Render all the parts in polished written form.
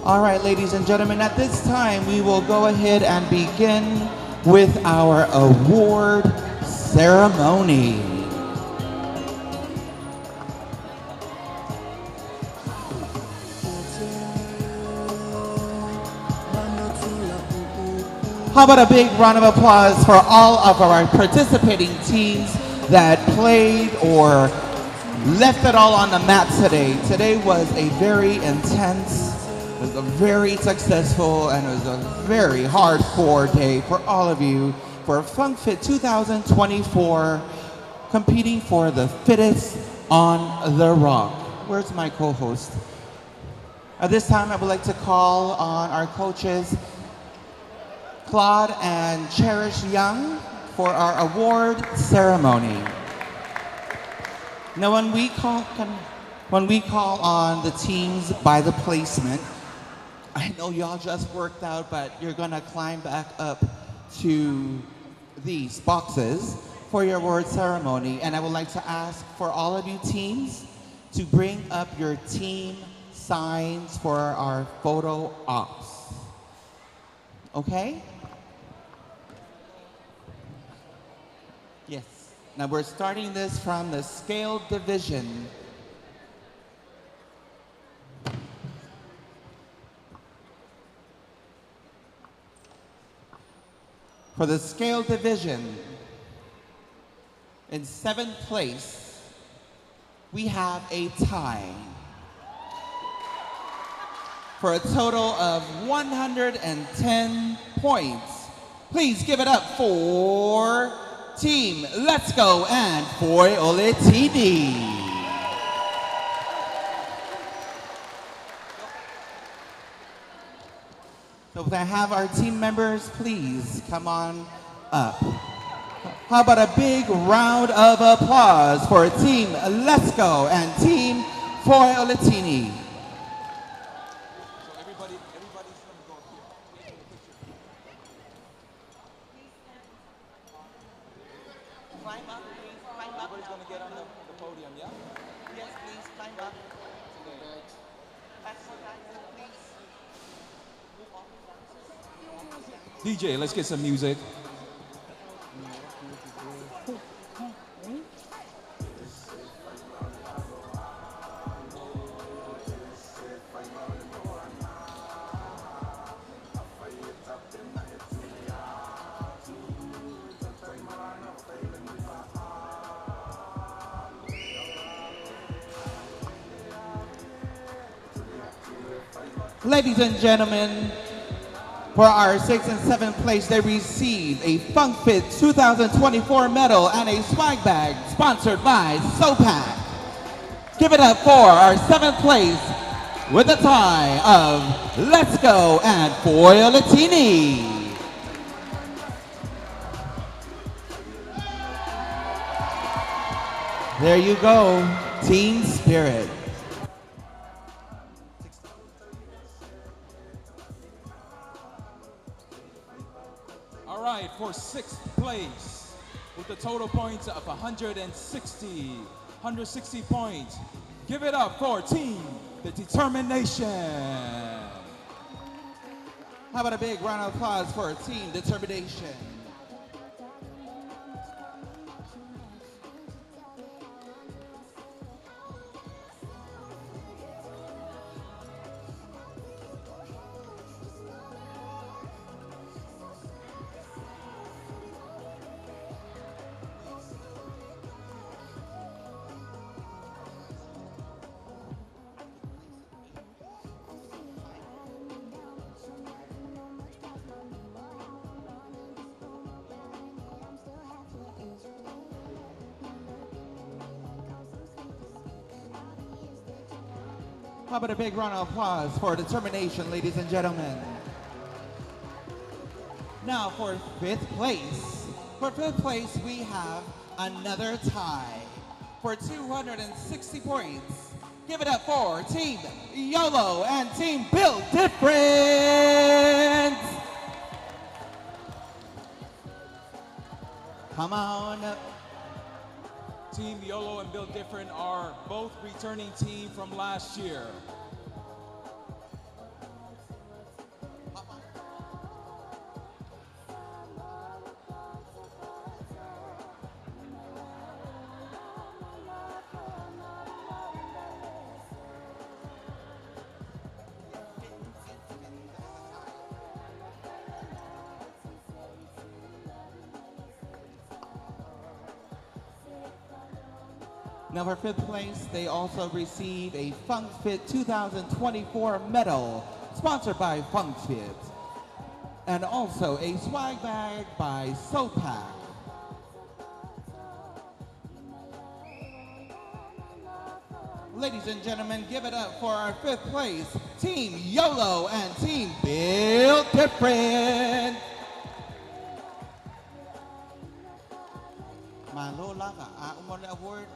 All right, ladies and gentlemen, at this time we will go ahead and begin with our award ceremony. How about a big round of applause for all of our participating teams that played or left it all on the mat today. Today was a very intense, it was a very successful, and it was a very hardcore day for all of you for Funkfit 2024, competing for the fittest on the rock. Where's my co-host? At this time, I would like to call on our coaches, Claude and Cherish Young, for our award ceremony. Now, when we call on the teams by the placement, I know y'all just worked out, but you're gonna climb back up to these boxes for your award ceremony. And I would like to ask for all of you teams to bring up your team signs for our photo ops. Okay? Yes. Now we're starting this from the scaled division. For the scaled division, in 7th place, we have a tie for a total of 110 points. Please give it up for Team Let's Go and Foiolitini. So if I have our team members, please come on up. How about a big round of applause for Team Let's Go and Team Foiolitini. DJ, let's get some music. Ladies and gentlemen, for our 6th and 7th place, they received a Funkfit 2024 medal and a swag bag sponsored by SoPac. Give it up for our 7th place with a tie of Let's Go and Foiolitini. There you go, team spirit. All right, for 6th place, with a total points of 160 points, give it up for Team The Determination. How about a big round of applause for Team Determination? How about a big round of applause for Determination, ladies and gentlemen? Now for 5th place. For 5th place, we have another tie for 260 points. Give it up for Team YOLO and Team Build Different. Come on up. Team YOLO and Build Different are both returning team from last year. Now for fifth place, they also receive a Funkfit 2024 medal, sponsored by Funkfit, and also a swag bag by Sopak. Ladies and gentlemen, give it up for our fifth place, Team YOLO and Team Build Different. Award.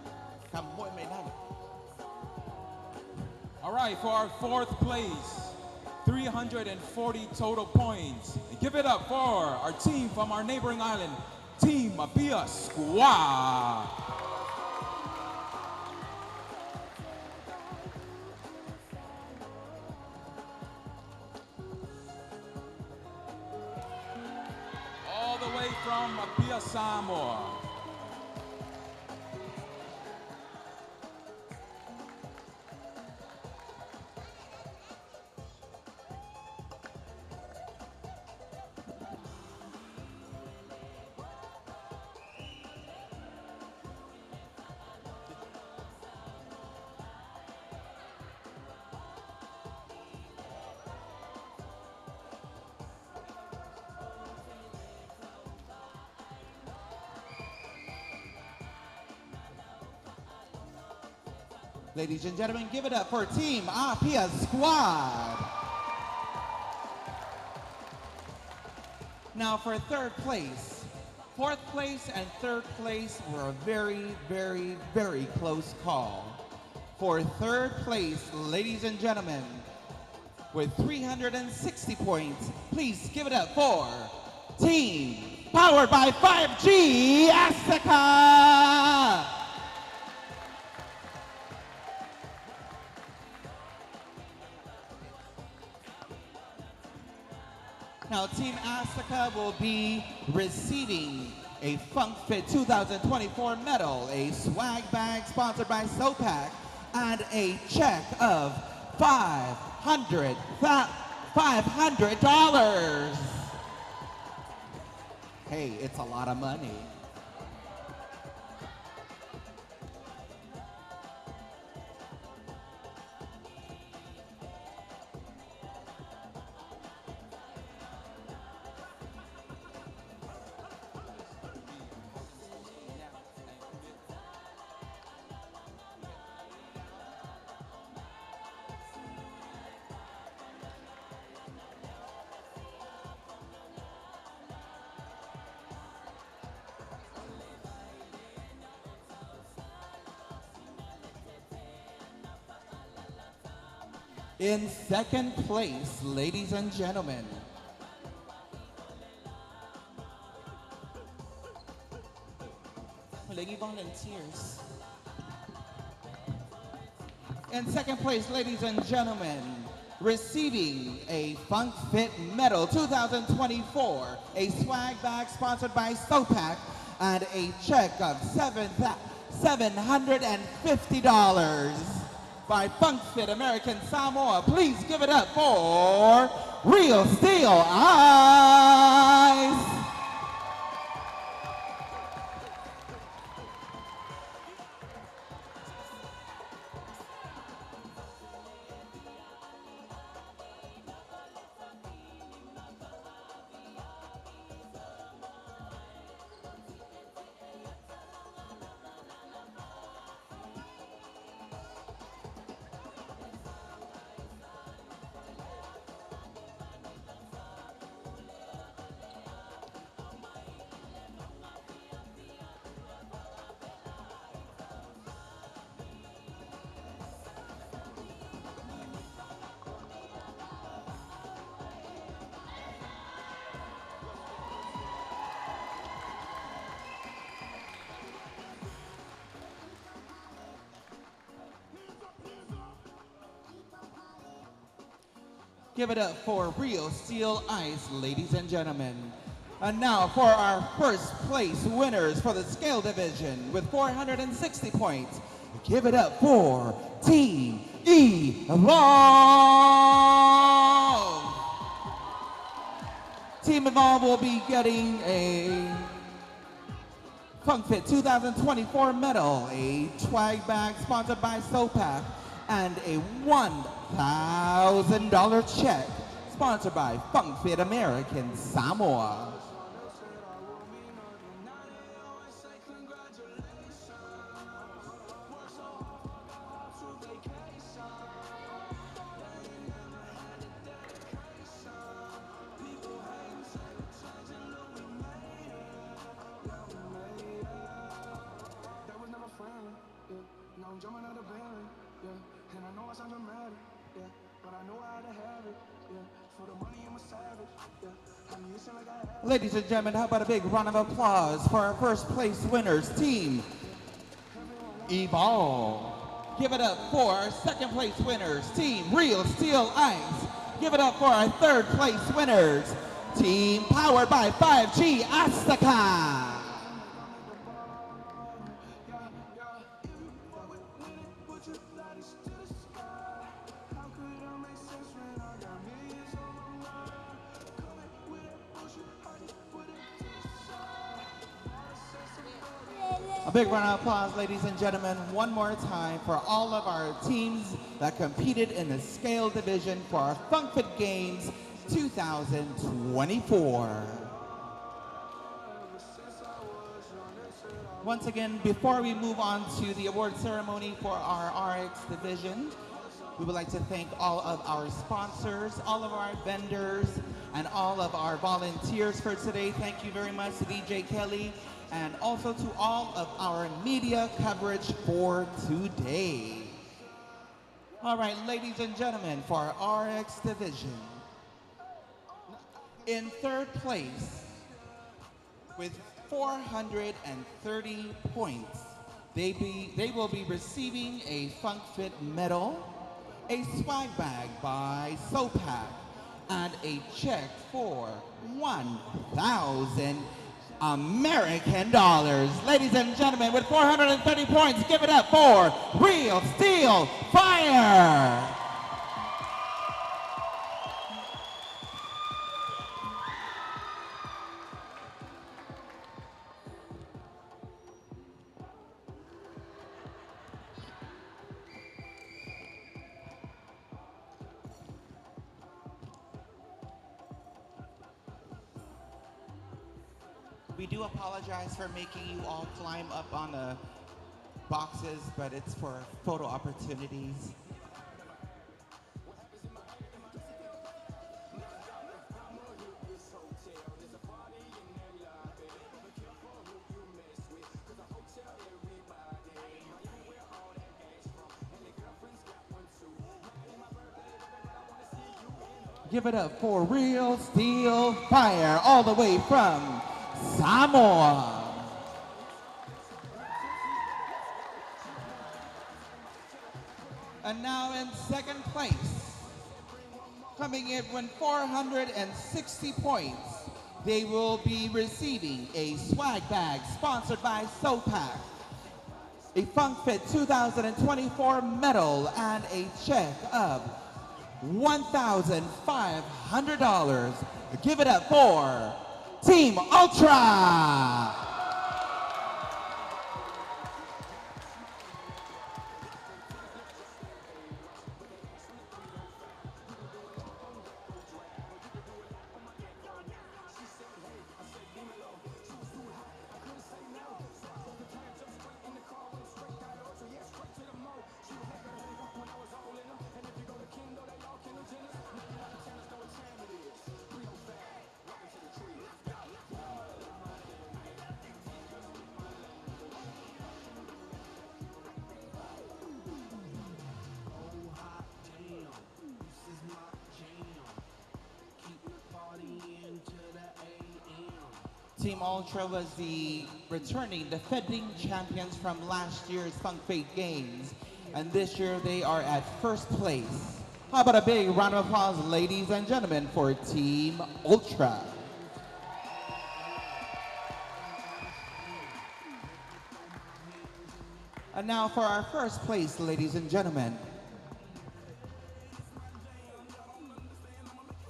All right, for our fourth place, 340 total points. Give it up for our team from our neighboring island, Team AUVA'A Squad. All the way from AUVA'A Samoa. Ladies and gentlemen, give it up for Team AUVA'A Squad. Now for third place. Fourth place and third place were a very, very, very close call. For third place, ladies and gentlemen, with 360 points, please give it up for Team Powered by 5G Azteca. Now, Team Azteca will be receiving a Funkfit 2024 medal, a swag bag sponsored by Sopak, and a check of $500. Hey, it's a lot of money. In second place, ladies and gentlemen, lady volunteers. In second place, ladies and gentlemen, receiving a Funkfit Medal 2024, a swag bag sponsored by Sopak, and a check of $750 by Funkfit American Samoa. Please give it up for Real Steel Eyes. Give it up for Real Steel Ice, ladies and gentlemen. And now for our first place winners for the scale division with 460 points. Give it up for Team Evolve. Team Evolve will be getting a Funkfit 2024 medal, a swag bag sponsored by SOPAC, and a $1,000 check sponsored by Funkfit American Samoa. Ladies and gentlemen, how about a big round of applause for our first place winners, Team AUVA'A. Give it up for our second place winners, Team Real Steel Ice. Give it up for our third place winners, Team Powered by 5G Azteca. A big round of applause, ladies and gentlemen, one more time for all of our teams that competed in the scale division for our Funkfit Games 2024. Once again, before we move on to the award ceremony for our RX division, we would like to thank all of our sponsors, all of our vendors, and all of our volunteers for today. Thank you very much to DJ Kelly, and also to all of our media coverage for today. All right, ladies and gentlemen, for our RX division, in third place with 430 points, they will be receiving a Funkfit medal, a swag bag by SOPAC, and a check for $1,000 American dollars. Ladies and gentlemen, with 430 points, give it up for Real Steel Fire. We do apologize for making you all climb up on the boxes, but it's for photo opportunities. Give it up for Real Steel Fire, all the way from Samoa. And now in second place, coming in with 460 points, they will be receiving a swag bag sponsored by SOPAC, a Funkfit 2024 medal, and a check of $1,500. Give it up for Team Ultra! Team Ultra was the returning defending champions from last year's Funkfit Games, and this year they are at first place. How about a big round of applause, ladies and gentlemen, for Team Ultra. And now for our first place, ladies and gentlemen.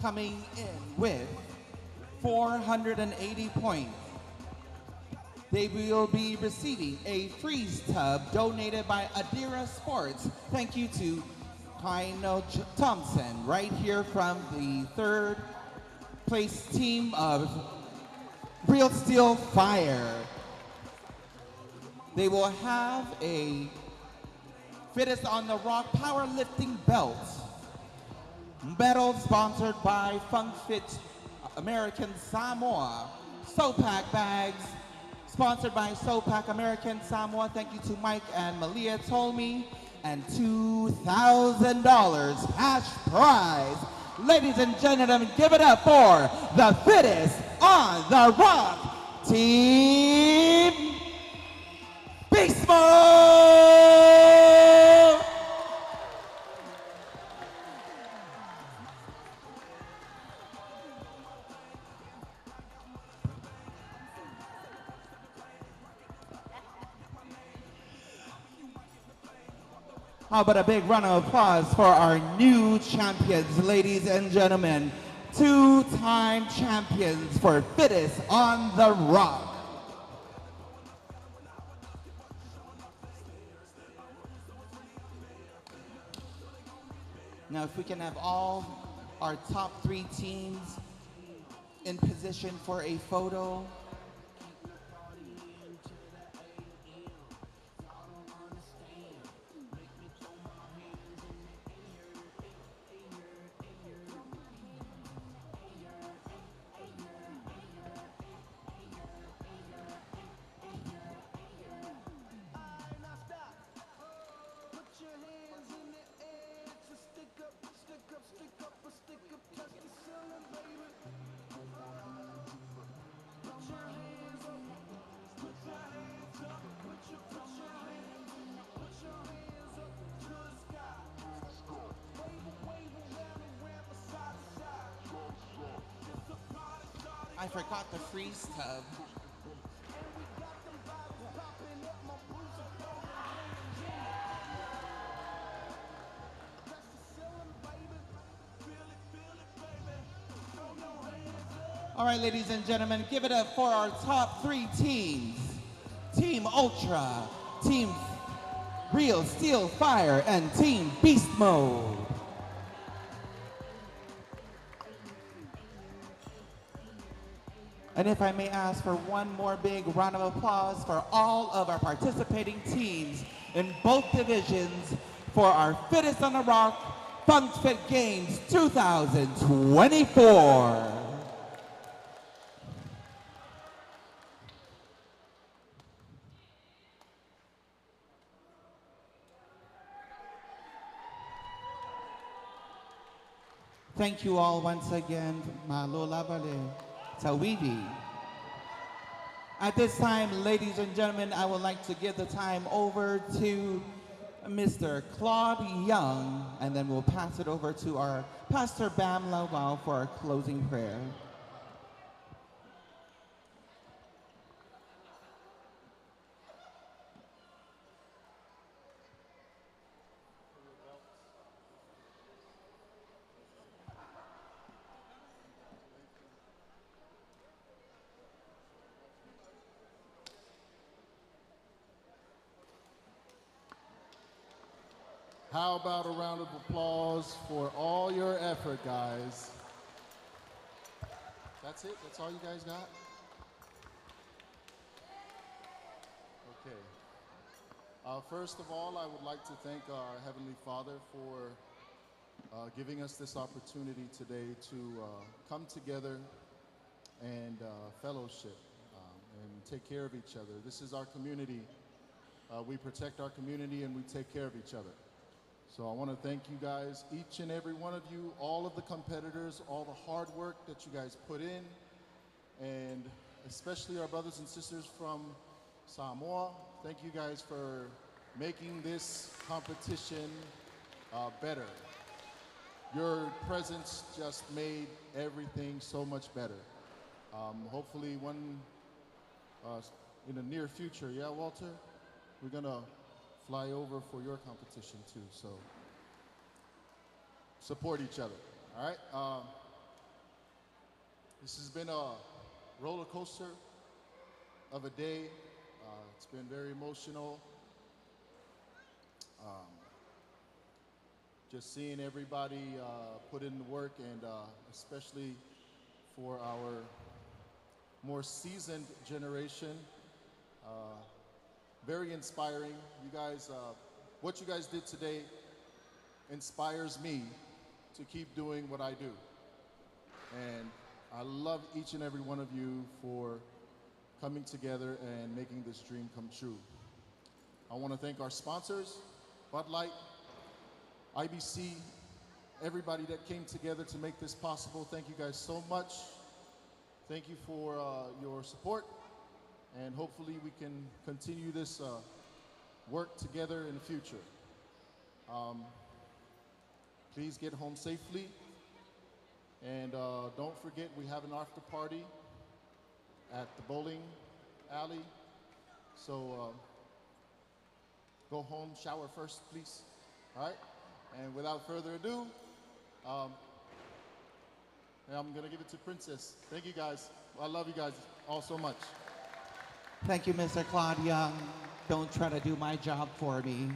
Coming in with 480 points. They will be receiving a freeze tub donated by Adira Sports. Thank you to Kaino Thompson, right here from the third place team of Real Steel Fire. They will have a Fittest on the Rock powerlifting belt. Medal sponsored by Funkfit American Samoa. Sopak bags sponsored by Sopak American Samoa. Thank you to Mike and Malia Tolmi. And $2,000 cash prize. Ladies and gentlemen, give it up for the Fittest on the Rock Team Beast Mode! How about a big round of applause for our new champions, ladies and gentlemen. Two-time champions for Fittest on the Rock. Now, if we can have all our top 3 teams in position for a photo. I forgot the freeze tub. All right, ladies and gentlemen, give it up for our top 3 teams. Team Ultra, Team Real Steel Fire, and Team Beast Mode. And if I may ask for one more big round of applause for all of our participating teams in both divisions for our Fittest on the Rock Funkfit Games 2024. Thank you all once again. Malola Vale. Tawidi. At this time, ladies and gentlemen, I would like to give the time over to Mr. Claude Young, and then we'll pass it over to our Pastor Bam Lawal for our closing prayer. How about a round of applause for all your effort, guys? That's it? That's all you guys got? Okay. First of all, I would like to thank our Heavenly Father for giving us this opportunity today to come together and fellowship and take care of each other. This is our community. We protect our community and we take care of each other. So I want to thank you guys, each and every one of you, all of the competitors, all the hard work that you guys put in, and especially our brothers and sisters from Samoa. Thank you guys for making this competition better. Your presence just made everything so much better. Hopefully in the near future, yeah, Walter? We're gonna fly over for your competition too, so support each other, all right? This has been a roller coaster of a day. It's been very emotional. Just seeing everybody put in the work, and especially for our more seasoned generation. Very inspiring. You guys, what you guys did today inspires me to keep doing what I do. And I love each and every one of you for coming together and making this dream come true. I want to thank our sponsors, Bud Light, IBC, everybody that came together to make this possible. Thank you guys so much. Thank you for your support, and hopefully we can continue this work together in the future. Please get home safely, and don't forget we have an after party at the bowling alley. So go home, shower first, please. All right? And without further ado, I'm going to give it to Princess. Thank you, guys. I love you guys all so much. Thank you, Mr. Claude Young. Don't try to do my job for me.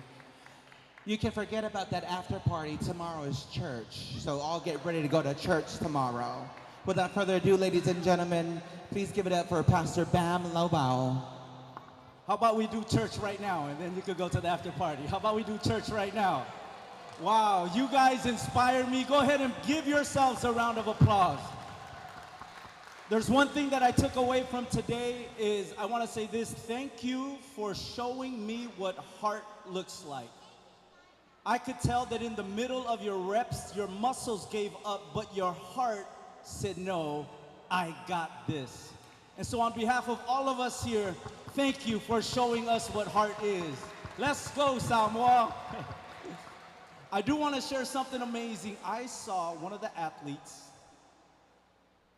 You can forget about that after party. Tomorrow is church, so I'll get ready to go to church tomorrow. Without further ado, ladies and gentlemen, please give it up for Pastor Bam Lobao. How about we do church right now, and then you could go to the after party. How about we do church right now? Wow, you guys inspire me. Go ahead and give yourselves a round of applause. There's one thing that I took away from today is I want to say this. Thank you for showing me what heart looks like. I could tell that in the middle of your reps, your muscles gave up, but your heart said, no, I got this. And so on behalf of all of us here, thank you for showing us what heart is. Let's go, Samoa. I do want to share something amazing. I saw one of the athletes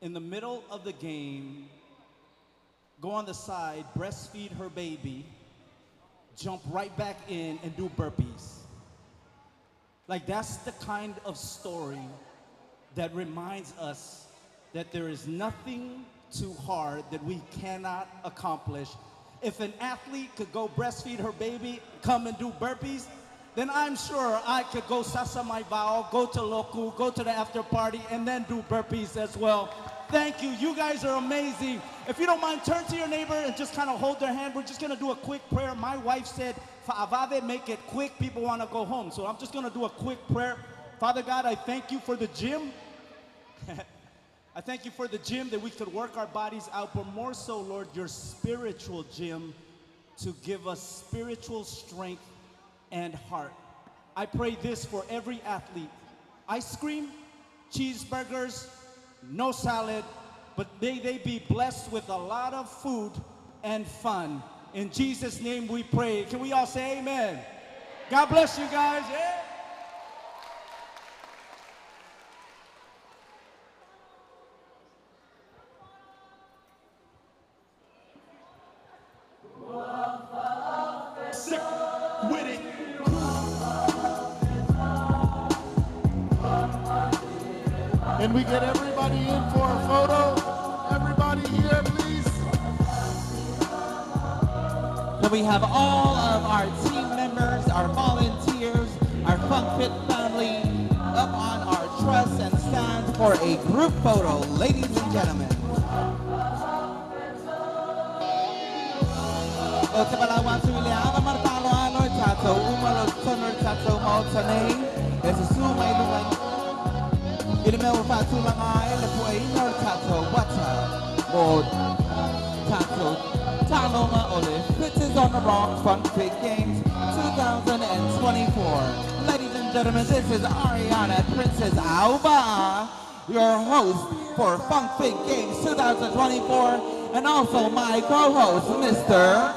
in the middle of the game go on the side, breastfeed her baby, jump right back in and do burpees. Like, that's the kind of story that reminds us that there is nothing too hard that we cannot accomplish. If an athlete could go breastfeed her baby, come and do burpees, then I'm sure I could go Sasa Mai Bao, go to Loku, go to the after party, and then do burpees as well. Thank you. You guys are amazing. If you don't mind, turn to your neighbor and just kind of hold their hand. We're just going to do a quick prayer. My wife said, for AUVA'A, make it quick. People want to go home. So I'm just going to do a quick prayer. Father God, I thank you for the gym. I thank you for the gym that we could work our bodies out, but more so, Lord, your spiritual gym to give us spiritual strength and heart. I pray this for every athlete. Ice cream, cheeseburgers, no salad, but may they be blessed with a lot of food and fun. In Jesus' name we pray. Can we all say amen? God bless you guys. Yeah. Sick with it. Can we get everybody in for a photo? Everybody here, please. So we have all of our team members, our volunteers, our Funkfit family up on our truss and stand for a group photo, ladies and gentlemen. Taloma Olive, Pitches on the Rock Funkfit Games 2024. Ladies and gentlemen, this is Ariana Princess AUVA'A, your host for Funkfit Games 2024, and also my co-host, Mr.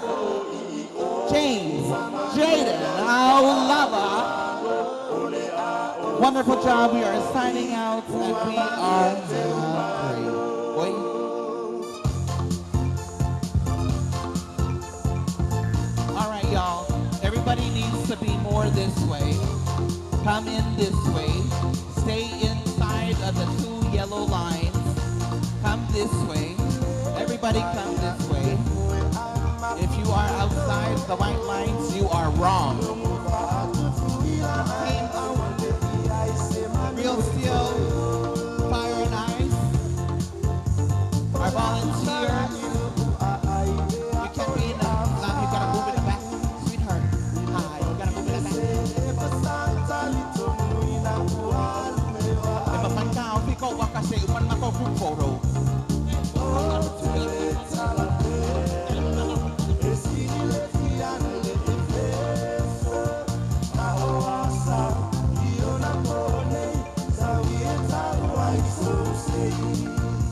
James Jaden Aulava. Wonderful job. We are signing out, and we are free. All right, y'all. Everybody needs to be more this way. Come in this way. Stay inside of the 2 yellow lines. Come this way. Everybody come this way. the white lines, you are wrong. Real Steel, Fire and Ice, our volunteers. You can be in the, you gotta move in the back, sweetheart. Hi, you gotta move in the back. Pagkao, ikaw kasi uman ako group photo.